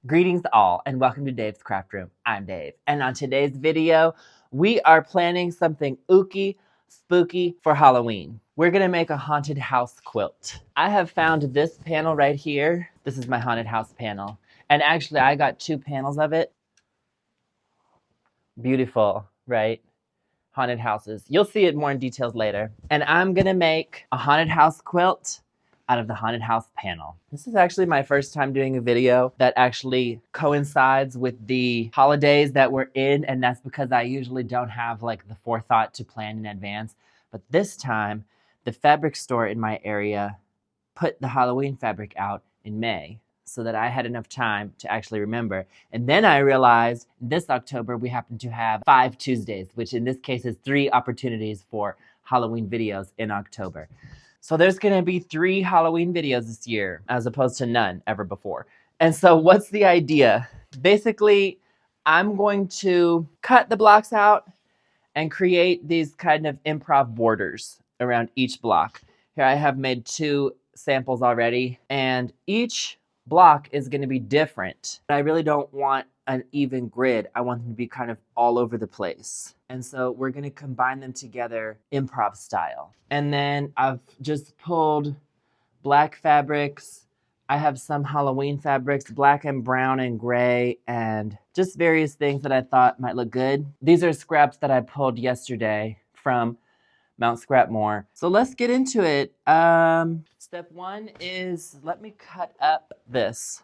Greetings all and welcome to Dave's Craft Room. I'm Dave, and on today's video, we are planning something ooky, spooky for Halloween. We're gonna make a haunted house quilt. I have found this panel right here. This is my haunted house panel. And actually I got two panels of it. Beautiful, right? Haunted houses. You'll see it more in details later. And I'm gonna make a haunted house quilt out of the haunted house panel. This is actually my first time doing a video that actually coincides with the holidays that we're in, and that's because I usually don't have like the forethought to plan in advance. But this time, the fabric store in my area put the Halloween fabric out in May so that I had enough time to actually remember. And then I realized this October we happen to have 5 Tuesdays, which in this case is 3 opportunities for Halloween videos in October. So there's gonna be 3 Halloween videos this year, as opposed to none ever before. And so what's the idea? Basically, I'm going to cut the blocks out and create these kind of improv borders around each block. Here I have made 2 samples already, and each block is gonna be different. I really don't want an even grid. I want them to be kind of all over the place. And so we're gonna combine them together improv style. And then I've just pulled black fabrics. I have some Halloween fabrics, black and brown and gray, and just various things that I thought might look good. These are scraps that I pulled yesterday from Mount Scrapmore. So let's get into it. Step 1 is, let me cut up this.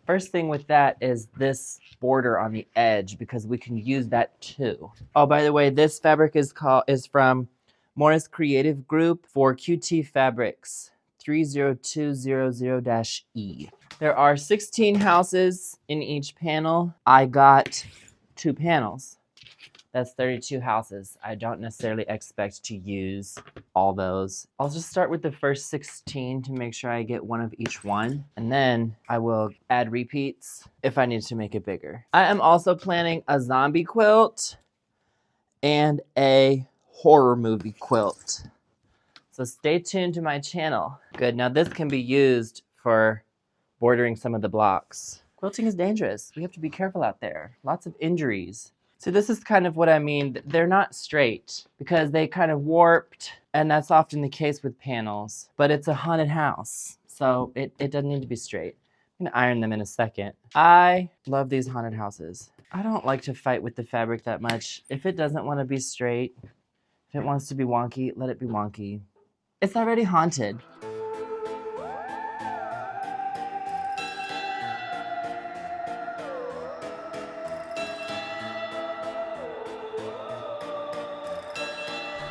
First thing with that is this border on the edge, because we can use that too. Oh, by the way, this fabric is from Morris Creative Group for QT Fabrics 30200-E. There are 16 houses in each panel. I got 2 panels. That's 32 houses. I don't necessarily expect to use all those. I'll just start with the first 16 to make sure I get one of each one. And then I will add repeats if I need to make it bigger. I am also planning a zombie quilt and a horror movie quilt. So stay tuned to my channel. Good, now this can be used for bordering some of the blocks. Quilting is dangerous. We have to be careful out there. Lots of injuries. So this is kind of what I mean. They're not straight because they kind of warped, and that's often the case with panels. But it's a haunted house, so it doesn't need to be straight. I'm gonna iron them in a second. I love these haunted houses. I don't like to fight with the fabric that much. If it doesn't want to be straight, if it wants to be wonky, let it be wonky. It's already haunted.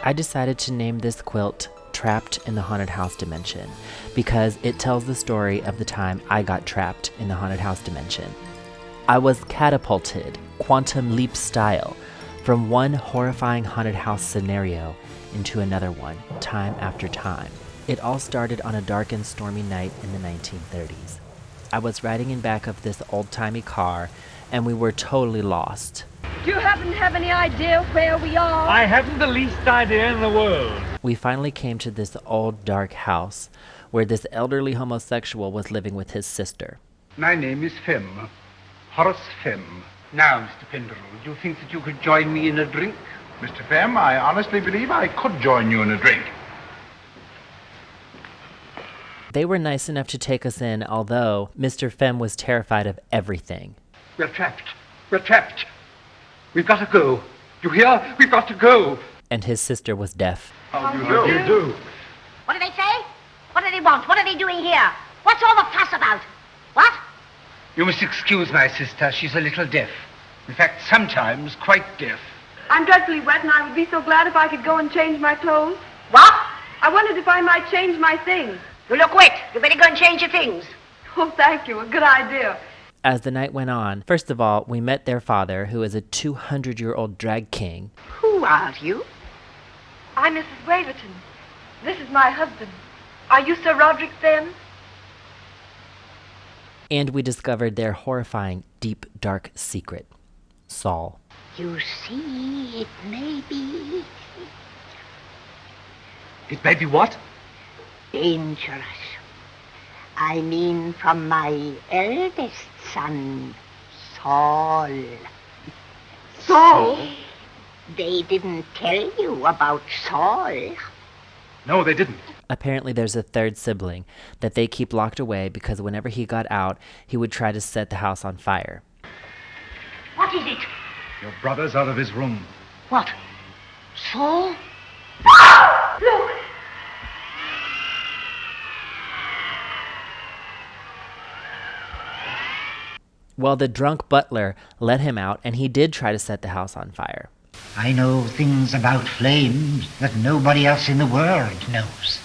I decided to name this quilt Trapped in the Haunted House Dimension because it tells the story of the time I got trapped in the haunted house dimension. I was catapulted, quantum leap style, from one horrifying haunted house scenario into another one, time after time. It all started on a dark and stormy night in the 1930s. I was riding in back of this old-timey car, and we were totally lost. Do you happen to have any idea where we are? I haven't the least idea in the world. We finally came to this old dark house where this elderly homosexual was living with his sister. My name is Fem, Horace Fem. Now, Mr. Penderell, do you think that you could join me in a drink? Mr. Fem, I honestly believe I could join you in a drink. They were nice enough to take us in, although Mr. Fem was terrified of everything. We're trapped. We're trapped. We've got to go. You hear? We've got to go. And his sister was deaf. How do you do? What do they say? What do they want? What are they doing here? What's all the fuss about? What? You must excuse my sister. She's a little deaf. In fact, sometimes quite deaf. I'm dreadfully wet, and I would be so glad if I could go and change my clothes. What? I wondered if I might change my things. You look wet. You better go and change your things. Oh, thank you. A good idea. As the night went on, first of all, we met their father, who is a 200-year-old drag king. Who are you? I'm Mrs. Waverton. This is my husband. Are you Sir Roderick Fem? And we discovered their horrifying, deep, dark secret. Saul. You see, it may be It may be what? dangerous. I mean, from my eldest son, Saul. Saul? They didn't tell you about Saul. No, they didn't. Apparently there's a third sibling that they keep locked away because whenever he got out, he would try to set the house on fire. What is it? Your brother's out of his room. What? Saul? Look! Well, the drunk butler let him out, and he did try to set the house on fire. I know things about flames that nobody else in the world knows.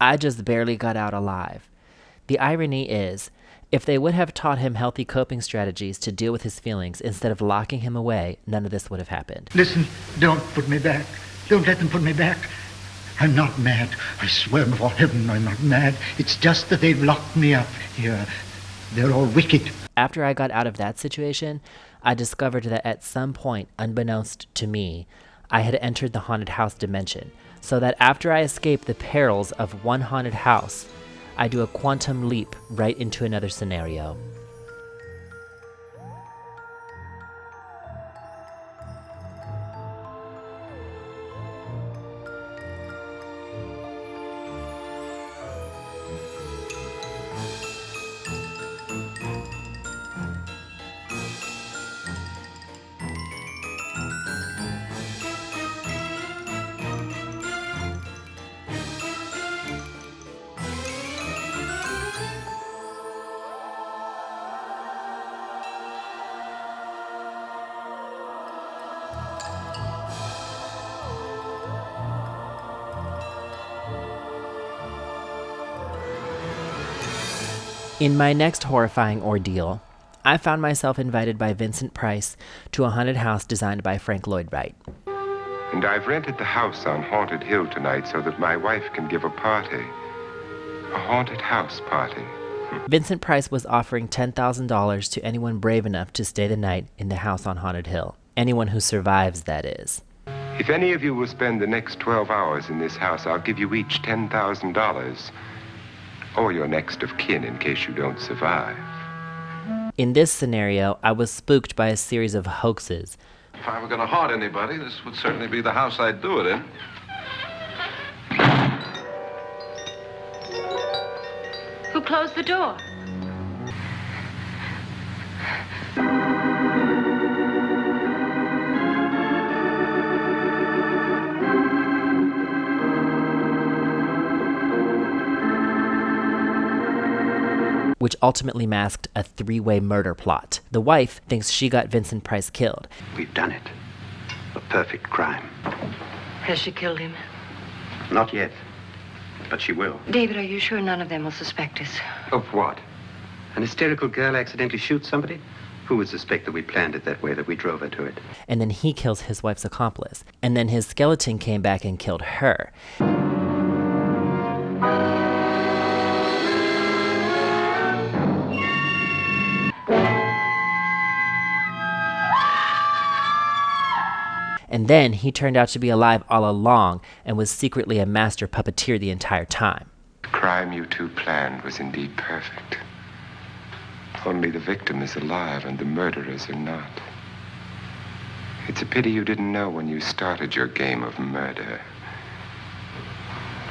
I just barely got out alive. The irony is, if they would have taught him healthy coping strategies to deal with his feelings instead of locking him away, none of this would have happened. Listen, don't put me back. Don't let them put me back. I'm not mad. I swear before heaven I'm not mad. It's just that they've locked me up here. They're all wicked. After I got out of that situation, I discovered that at some point, unbeknownst to me, I had entered the haunted house dimension, so that after I escape the perils of one haunted house, I do a quantum leap right into another scenario. In my next horrifying ordeal, I found myself invited by Vincent Price to a haunted house designed by Frank Lloyd Wright. And I've rented the house on Haunted Hill tonight so that my wife can give a party. A haunted house party. Vincent Price was offering $10,000 to anyone brave enough to stay the night in the house on Haunted Hill. Anyone who survives, that is. If any of you will spend the next 12 hours in this house, I'll give you each $10,000. Or your next of kin in case you don't survive. In this scenario, I was spooked by a series of hoaxes. If I were going to haunt anybody, this would certainly be the house I'd do it in. Who closed the door? Which ultimately masked a three-way murder plot. The wife thinks she got Vincent Price killed. We've done it. A perfect crime. Has she killed him? Not yet, but she will. David, are you sure none of them will suspect us? Of what? An hysterical girl accidentally shoots somebody? Who would suspect that we planned it that way, that we drove her to it? And then he kills his wife's accomplice. And then his skeleton came back and killed her. And then he turned out to be alive all along and was secretly a master puppeteer the entire time. The crime you two planned was indeed perfect. Only the victim is alive and the murderers are not. It's a pity you didn't know when you started your game of murder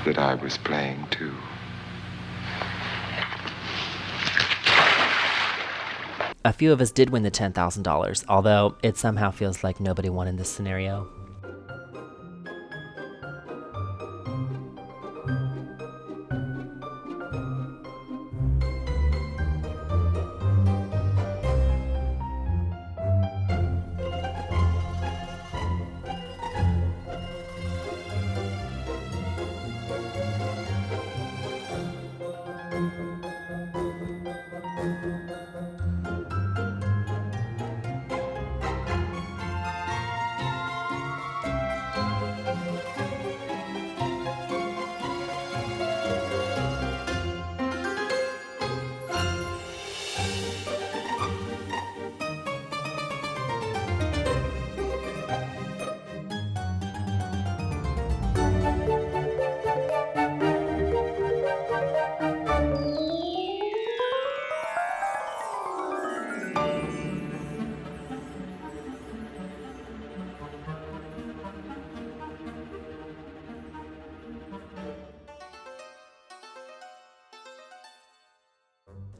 that I was playing too. A few of us did win the $10,000, although it somehow feels like nobody won in this scenario.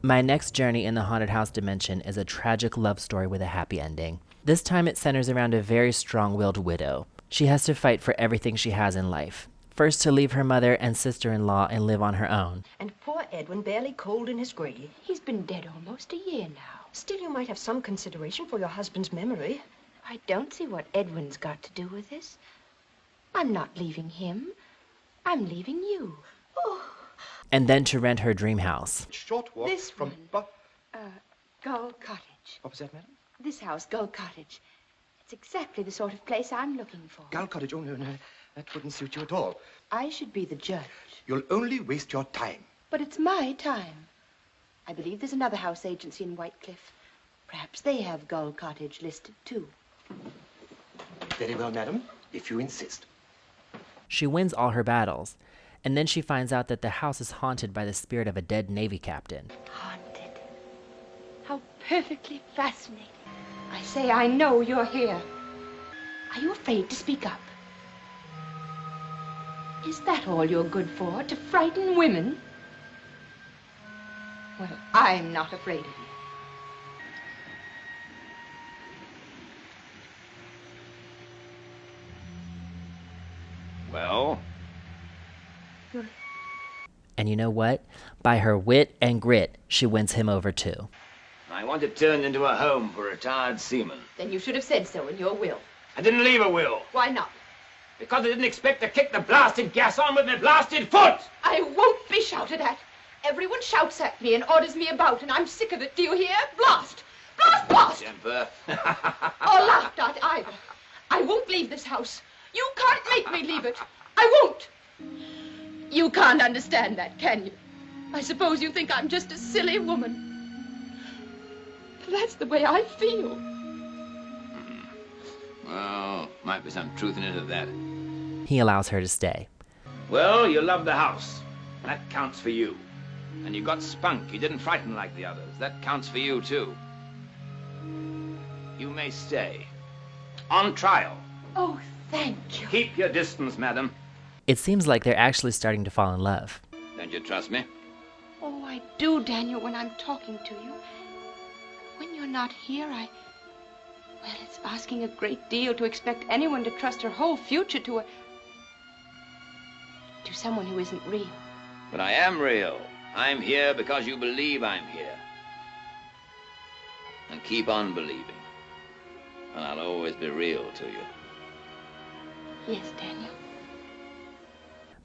My next journey in the haunted house dimension is a tragic love story with a happy ending. This time it centers around a very strong-willed widow. She has to fight for everything she has in life. First to leave her mother and sister-in-law and live on her own. And poor Edwin barely cold in his grave. He's been dead almost a year now. Still, you might have some consideration for your husband's memory. I don't see what Edwin's got to do with this. I'm not leaving him. I'm leaving you. Oh. And then to rent her dream house. Short walk This from... Gull Cottage. What was that, madam? This house, Gull Cottage. It's exactly the sort of place I'm looking for. Gull Cottage? Oh, no. That wouldn't suit you at all. I should be the judge. You'll only waste your time. But it's my time. I believe there's another house agency in Whitecliff. Perhaps they have Gull Cottage listed, too. Very well, madam, if you insist. She wins all her battles, and then she finds out that the house is haunted by the spirit of a dead Navy captain. Haunted. How perfectly fascinating. I say, I know you're here. Are you afraid to speak up? Is that all you're good for, to frighten women? Well, I'm not afraid of you. Well? And you know what? By her wit and grit, she wins him over too. I want it turned into a home for retired seamen. Then you should have said so in your will. I didn't leave a will. Why not? Because I didn't expect to kick the blasted gas on with my blasted foot! I won't be shouted at. Everyone shouts at me and orders me about, and I'm sick of it. Do you hear? Blast! Blast! Blast! Temper. Or laughed at either. I won't leave this house. You can't make me leave it. I won't. You can't understand that, can you? I suppose you think I'm just a silly woman. But that's the way I feel. Well, might be some truth in it at that. He allows her to stay. Well, you love the house. That counts for you. And you got spunk. You didn't frighten like the others. That counts for you, too. You may stay. On trial. Oh, thank you. Keep your distance, madam. It seems like they're actually starting to fall in love. Don't you trust me? Oh, I do, Daniel, when I'm talking to you. When you're not here, well, it's asking a great deal to expect anyone to trust her whole future to someone who isn't real. But I am real. I'm here because you believe I'm here. And keep on believing. And I'll always be real to you. Yes, Daniel.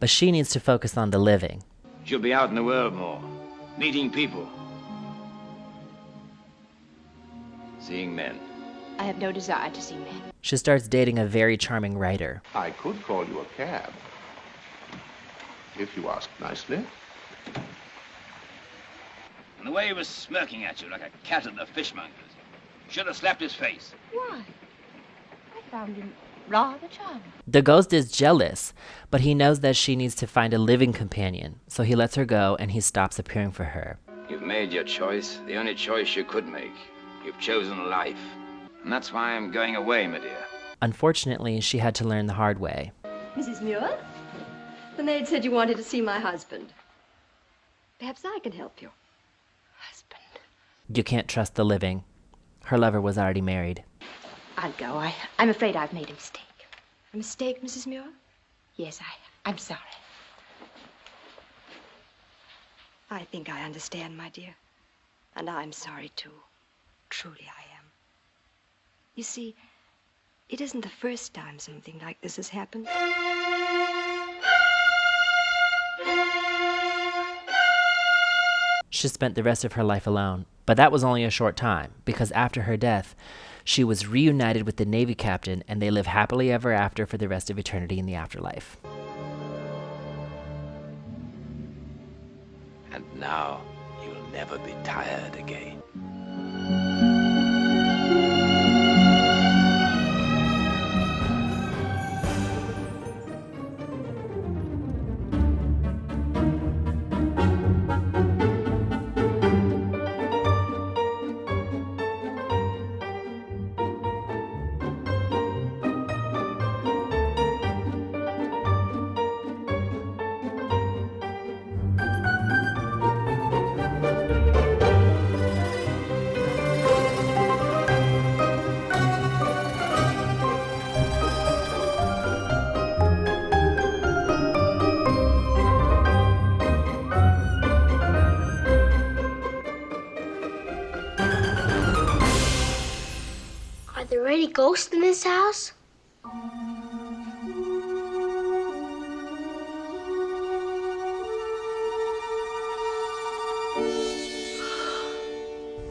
But she needs to focus on the living. She'll be out in the world more. Meeting people. Seeing men. I have no desire to see men. She starts dating a very charming writer. I could call you a cab. If you ask nicely. And the way he was smirking at you like a cat at the fishmonger's. Should have slapped his face. Why? I found him rather charming. The ghost is jealous, but he knows that she needs to find a living companion, so he lets her go and he stops appearing for her. You've made your choice, the only choice you could make. You've chosen life. And that's why I'm going away, my dear. Unfortunately, she had to learn the hard way. Mrs. Muir, the maid said you wanted to see my husband. Perhaps I can help you. Husband. You can't trust the living. Her lover was already married. I'll go. I'm afraid I've made a mistake. A mistake, Mrs. Muir? Yes, I'm sorry. I think I understand, my dear. And I'm sorry, too. Truly I am. You see, it isn't the first time something like this has happened. She spent the rest of her life alone, but that was only a short time, because after her death, she was reunited with the Navy captain and they live happily ever after for the rest of eternity in the afterlife. And now, you'll never be tired again. there any ghosts in this house?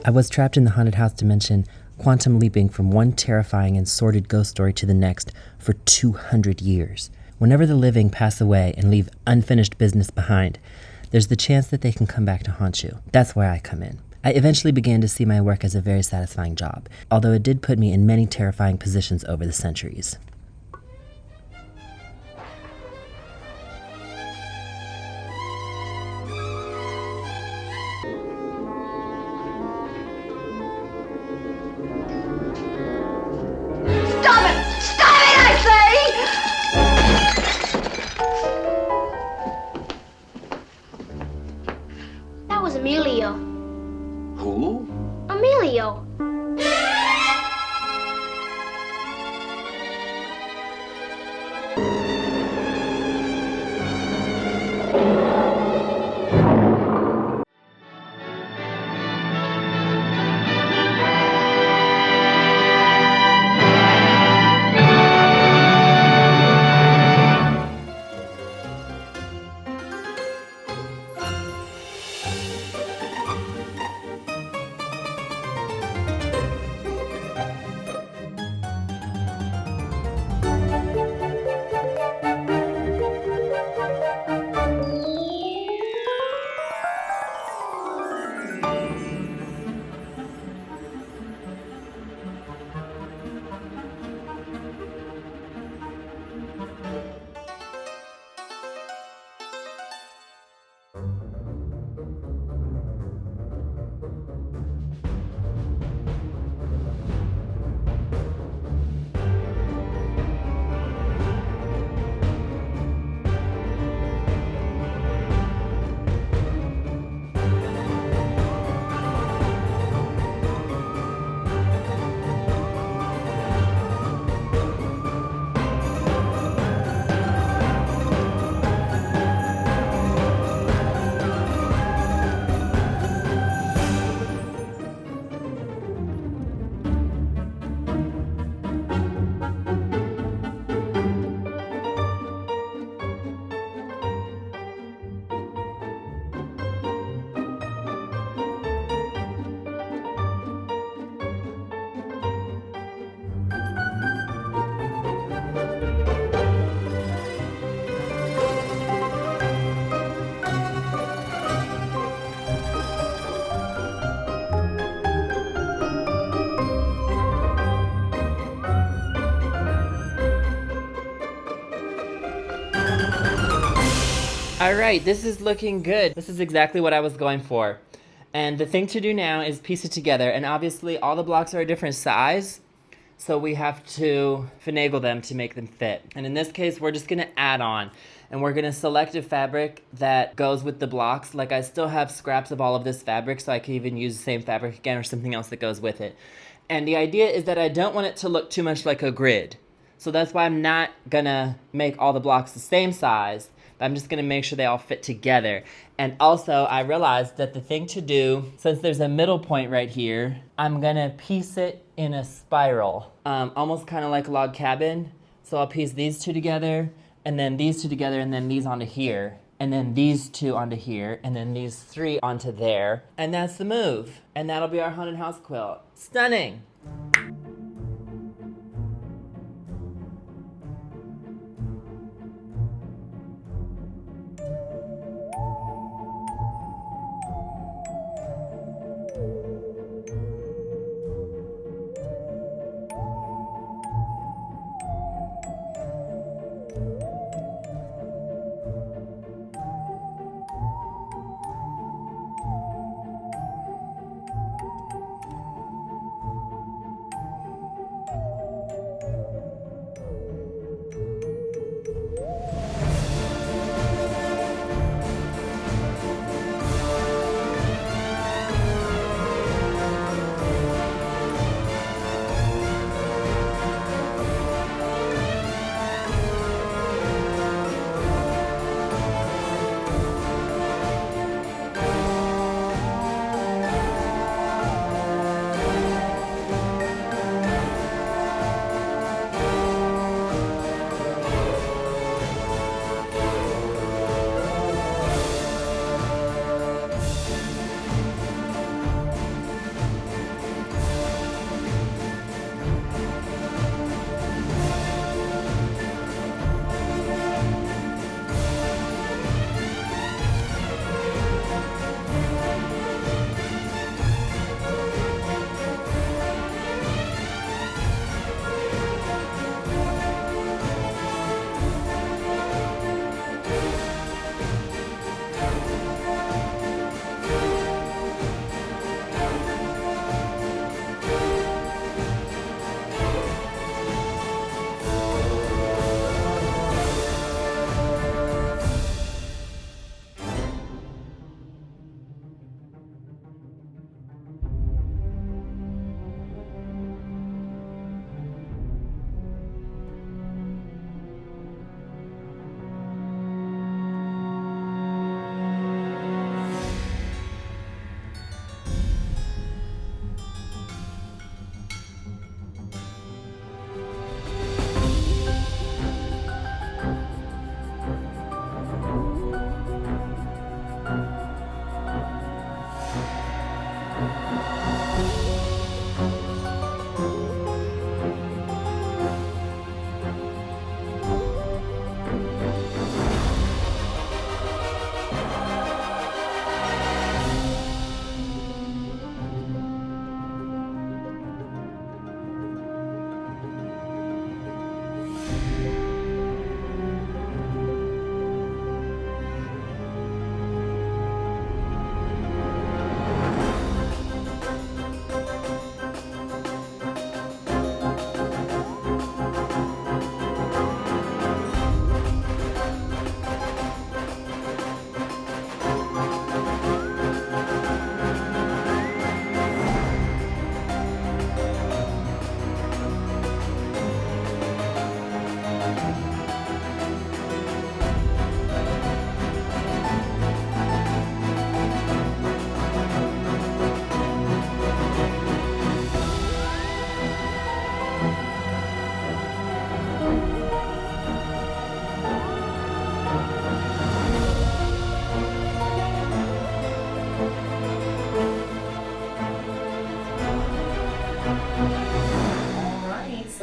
I was trapped in the haunted house dimension, quantum leaping from one terrifying and sordid ghost story to the next for 200 years. Whenever the living pass away and leave unfinished business behind, there's the chance that they can come back to haunt you. That's where I come in. I eventually began to see my work as a very satisfying job, although it did put me in many terrifying positions over the centuries. Stop it! Stop it, I say! That was Emilio. Who? Emilio. All right, this is looking good. This is exactly what I was going for. And the thing to do now is piece it together. And obviously all the blocks are a different size, so we have to finagle them to make them fit. And in this case, we're just gonna add on. And we're gonna select a fabric that goes with the blocks. Like, I still have scraps of all of this fabric, so I can even use the same fabric again or something else that goes with it. And the idea is that I don't want it to look too much like a grid. So that's why I'm not gonna make all the blocks the same size. I'm just gonna make sure they all fit together. And also, I realized that the thing to do, since there's a middle point right here, I'm gonna piece it in a spiral, almost kind of like a log cabin. So I'll piece these two together, and then these two together, and then these onto here, and then these two onto here, and then these three onto there. And that's the move. And that'll be our haunted house quilt. Stunning.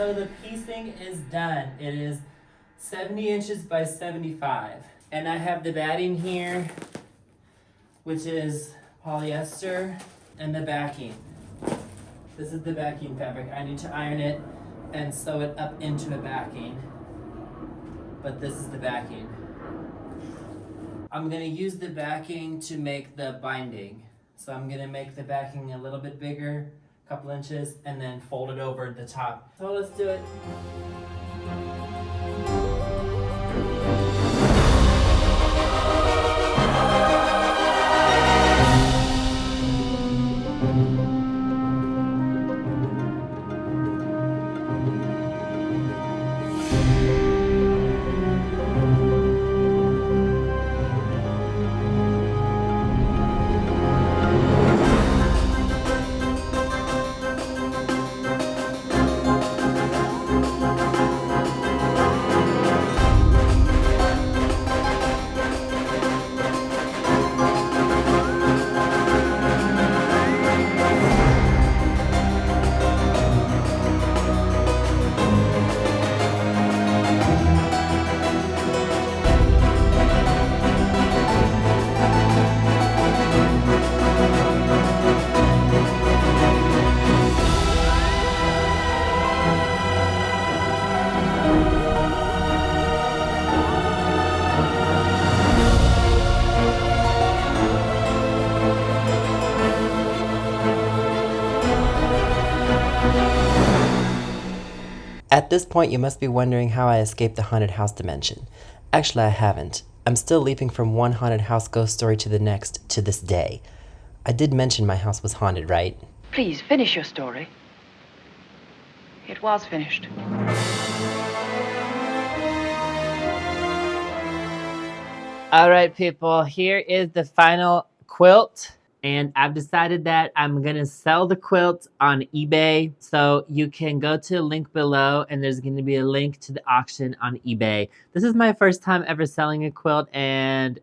So the piecing is done. It is 70 inches by 75. And I have the batting here, which is polyester, and the backing. This is the backing fabric. I need to iron it and sew it up into a backing. But this is the backing. I'm gonna use the backing to make the binding. So I'm gonna make the backing a little bit bigger, a couple inches, and then fold it over the top. So let's do it. At this point, you must be wondering how I escaped the haunted house dimension. Actually, I haven't. I'm still leaping from one haunted house ghost story to the next, to this day. I did mention my house was haunted, right? Please, finish your story. It was finished. All right, people, here is the final quilt. And I've decided that I'm gonna sell the quilt on eBay. So you can go to the link below and there's gonna be a link to the auction on eBay. This is my first time ever selling a quilt, and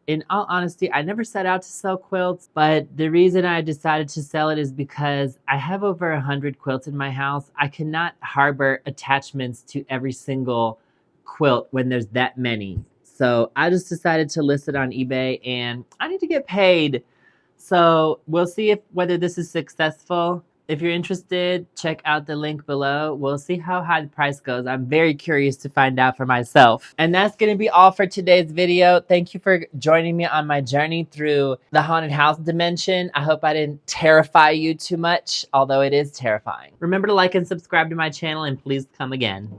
in all honesty, I never set out to sell quilts, but the reason I decided to sell it is because I have over 100 quilts in my house. I cannot harbor attachments to every single quilt when there's that many. So I just decided to list it on eBay, and I need to get paid. So we'll see whether this is successful. If you're interested, check out the link below. We'll see how high the price goes. I'm very curious to find out for myself. And that's going to be all for today's video. Thank you for joining me on my journey through the haunted house dimension. I hope I didn't terrify you too much, although it is terrifying. Remember to like and subscribe to my channel, and please come again.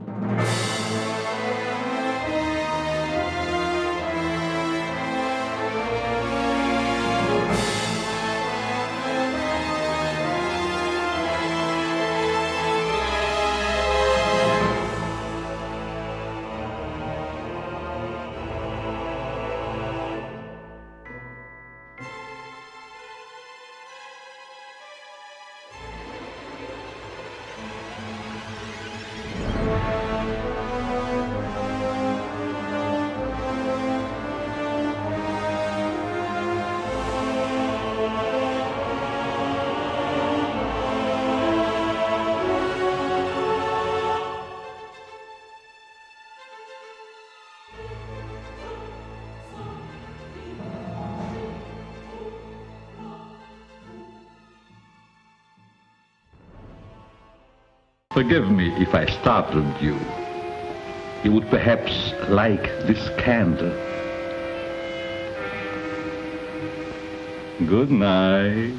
Forgive me if I startled you. You would perhaps like this candle. Good night.